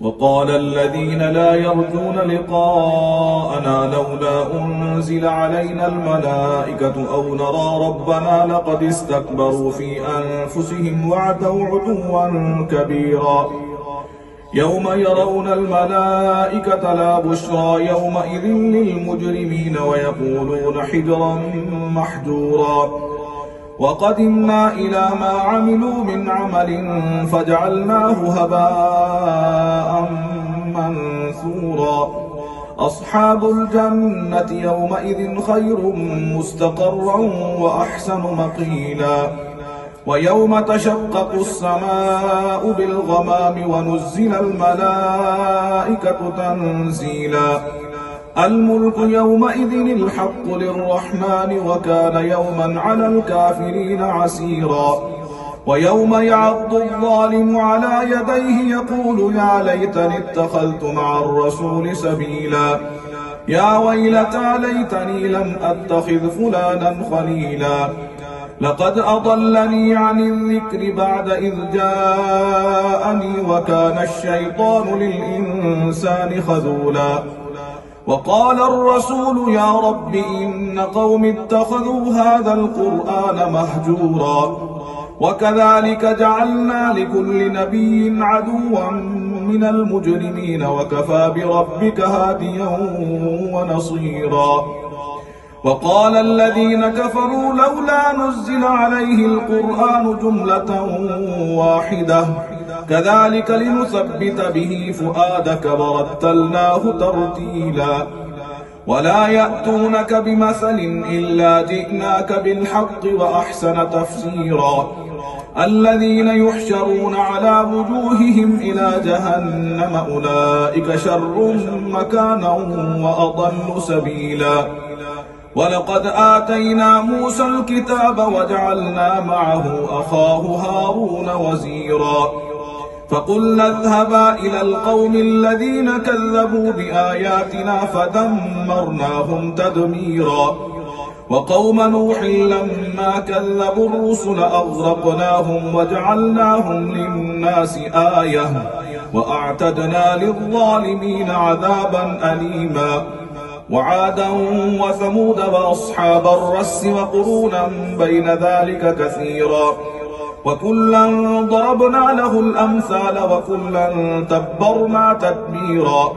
وقال الذين لا يرجون لقاءنا لولا أنزل علينا الملائكة أو نرى ربنا لقد استكبروا في أنفسهم وعتوا عتوا كبيرا يوم يرون الملائكة لا بشرى يومئذ للمجرمين ويقولون حجرا محجورا وقدمنا إلى ما عملوا من عمل فجعلناه هباء منثورا أصحاب الجنة يومئذ خير مستقرا وأحسن مقيلا ويوم تشقق السماء بالغمام ونزل الملائكة تنزيلا الملك يومئذ الحق للرحمن وكان يوما على الكافرين عسيرا ويوم يعض الظالم على يديه يقول يا ليتني اتخذت مع الرسول سبيلا يا ويلتى ليتني لم أتخذ فلانا خليلا لقد أضلني عن الذكر بعد إذ جاءني وكان الشيطان للإنسان خذولا وقال الرسول يا رب إن قوم اتخذوا هذا القرآن مهجورا وكذلك جعلنا لكل نبي عدوا من المجرمين وكفى بربك هاديا ونصيرا وقال الذين كفروا لولا نزل عليه القرآن جملة واحدة كذلك لنثبت به فؤادك ورتلناه ترتيلا ولا يأتونك بمثل إلا جئناك بالحق وأحسن تفسيرا الذين يحشرون على وجوههم إلى جهنم أولئك شر مكانا وأضل سبيلا ولقد آتينا موسى الكتاب وجعلنا معه أخاه هارون وزيرا فقلنا اذهبا إلى القوم الذين كذبوا بآياتنا فدمرناهم تدميرا وقوم نوح لما كذبوا الرسل أغرقناهم وجعلناهم للناس آية وأعتدنا للظالمين عذابا أليما وعادا وثمود وأصحاب الرس وقرونا بين ذلك كثيرا وكلا ضربنا له الأمثال وكلا تبرنا تتبيرا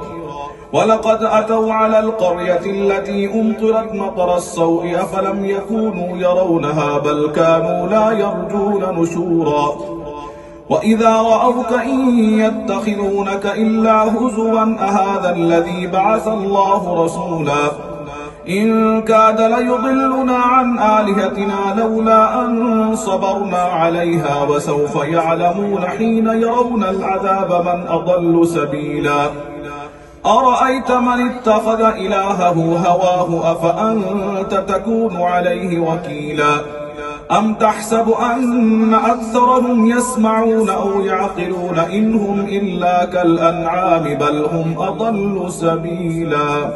ولقد أتوا على القرية التي أمطرت مطر السوء أفلم يكونوا يرونها بل كانوا لا يرجون نشورا وإذا رأوك إن يتخذونك إلا هزوا أهذا الذي بعث الله رسولا إن كاد ليضلنا عن آلهتنا لولا أن صبرنا عليها وسوف يعلمون حين يرون العذاب من أضل سبيلا أرأيت من اتخذ إلهه هواه أفأنت تكون عليه وكيلا أم تحسب أن أكثرهم يسمعون أو يعقلون إن هم إلا كالأنعام بل هم أضل سبيلا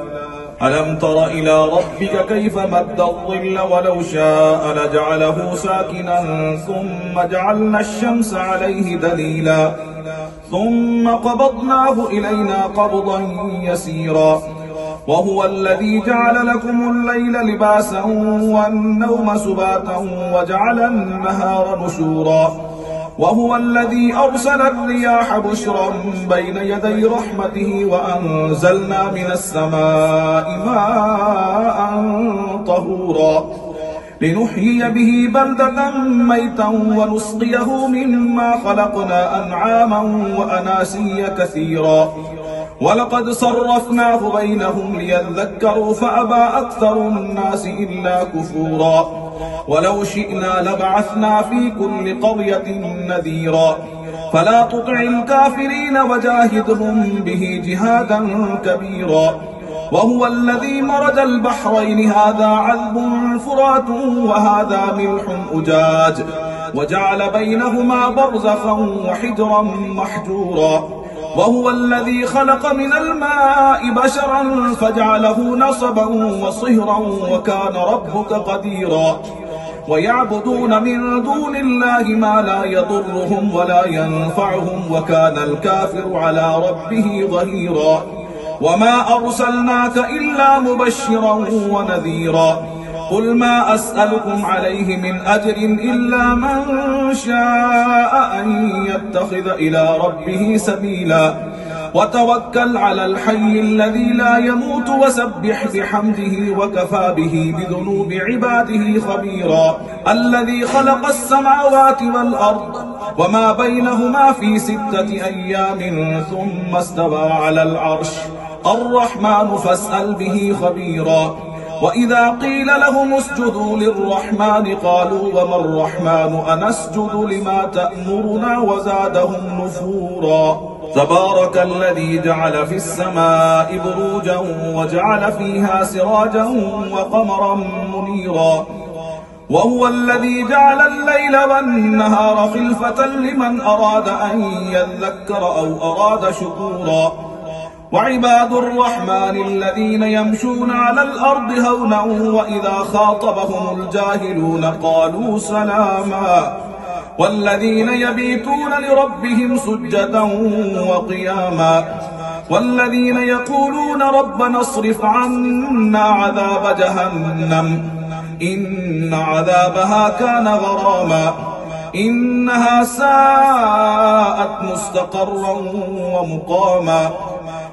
ألم تر إلى ربك كيف مد الظل ولو شاء لجعله ساكنا ثم جعلنا الشمس عليه دليلا ثم قبضناه إلينا قبضا يسيرا وهو الذي جعل لكم الليل لباسا والنوم سباتا وجعل النهار نشورا وهو الذي أرسل الرياح بشرا بين يدي رحمته وأنزلنا من السماء ماء طهورا لنحيي به بلدة ميتا ونسقيه مما خلقنا أنعاما وأناسيا كثيرا ولقد صرفناه بينهم ليذكروا فأبى أكثر الناس إلا كفورا ولو شئنا لبعثنا في كل قرية نذيرا فلا تطع الكافرين وجاهدهم به جهادا كبيرا وهو الذي مرج البحرين هذا عذب فرات وهذا ملح أجاج وجعل بينهما برزخا وحجرا محجورا وهو الذي خلق من الماء بشرا فجعله نصبا وصهرا وكان ربك قديرا ويعبدون من دون الله ما لا يضرهم ولا ينفعهم وكان الكافر على ربه ظهيرا وما أرسلناك إلا مبشرا ونذيرا قل ما أسألكم عليه من أجر إلا من شاء أن يتخذ إلى ربه سبيلا وتوكل على الحي الذي لا يموت وسبح بحمده وكفى به بذنوب عباده خبيرا الذي خلق السماوات والأرض وما بينهما في 6 أيام ثم استوى على العرش الرحمن فاسأل به خبيرا وإذا قيل لهم اسجدوا للرحمن قالوا وما الرحمن أنسجد لما تأمرنا وزادهم نفورا تبارك الذي جعل في السماء بروجا وجعل فيها سراجا وقمرا منيرا وهو الذي جعل الليل والنهار خلفة لمن أراد أن يذكر أو أراد شكورا وعباد الرحمن الذين يمشون على الأرض هونا وإذا خاطبهم الجاهلون قالوا سلاما والذين يبيتون لربهم سجدا وقياما والذين يقولون ربنا اصرف عنا عذاب جهنم إن عذابها كان غراما إنها ساءت مستقرا ومقاما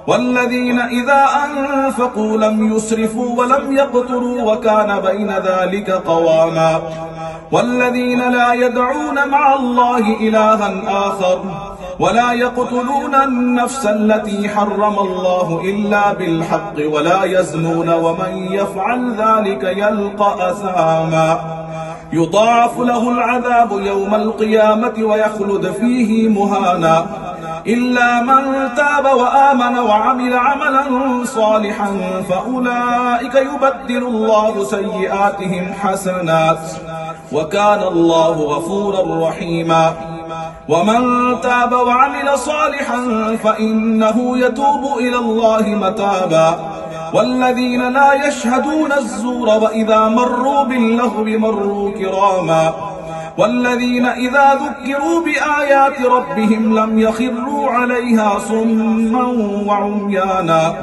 والذين إذا أنفقوا لم يسرفوا ولم يقتروا وكان بين ذلك قواما والذين لا يدعون مع الله إلها آخر ولا يقتلون النفس التي حرم الله إلا بالحق ولا يزنون ومن يفعل ذلك يلقى أثاما يضاعف له العذاب يوم القيامة ويخلد فيه مهانا إلا من تاب وآمن وعمل عملا صالحا فأولئك يبدل الله سيئاتهم حسنات وكان الله غفورا رحيما ومن تاب وعمل صالحا فإنه يتوب إلى الله متابا والذين لا يشهدون الزور وإذا مروا باللغو مروا كراما والذين إذا ذكروا بآيات ربهم لم يخروا عليها صما وعميانا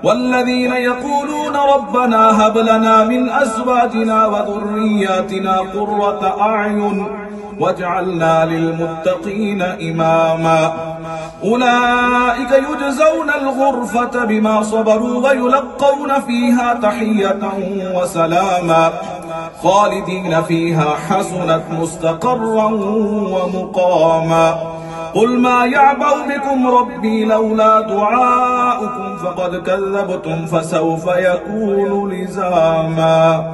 والذين يقولون ربنا هب لنا من أزواجنا وذرياتنا قرة أعين واجعلنا للمتقين إماما أولئك يجزون الغرفة بما صبروا ويلقون فيها تحية وسلاما خالدين فيها حسنت مستقرا ومقاما قل ما يعبأ بكم ربي لولا دعاؤكم فقد كذبتم فسوف يكون لزاما.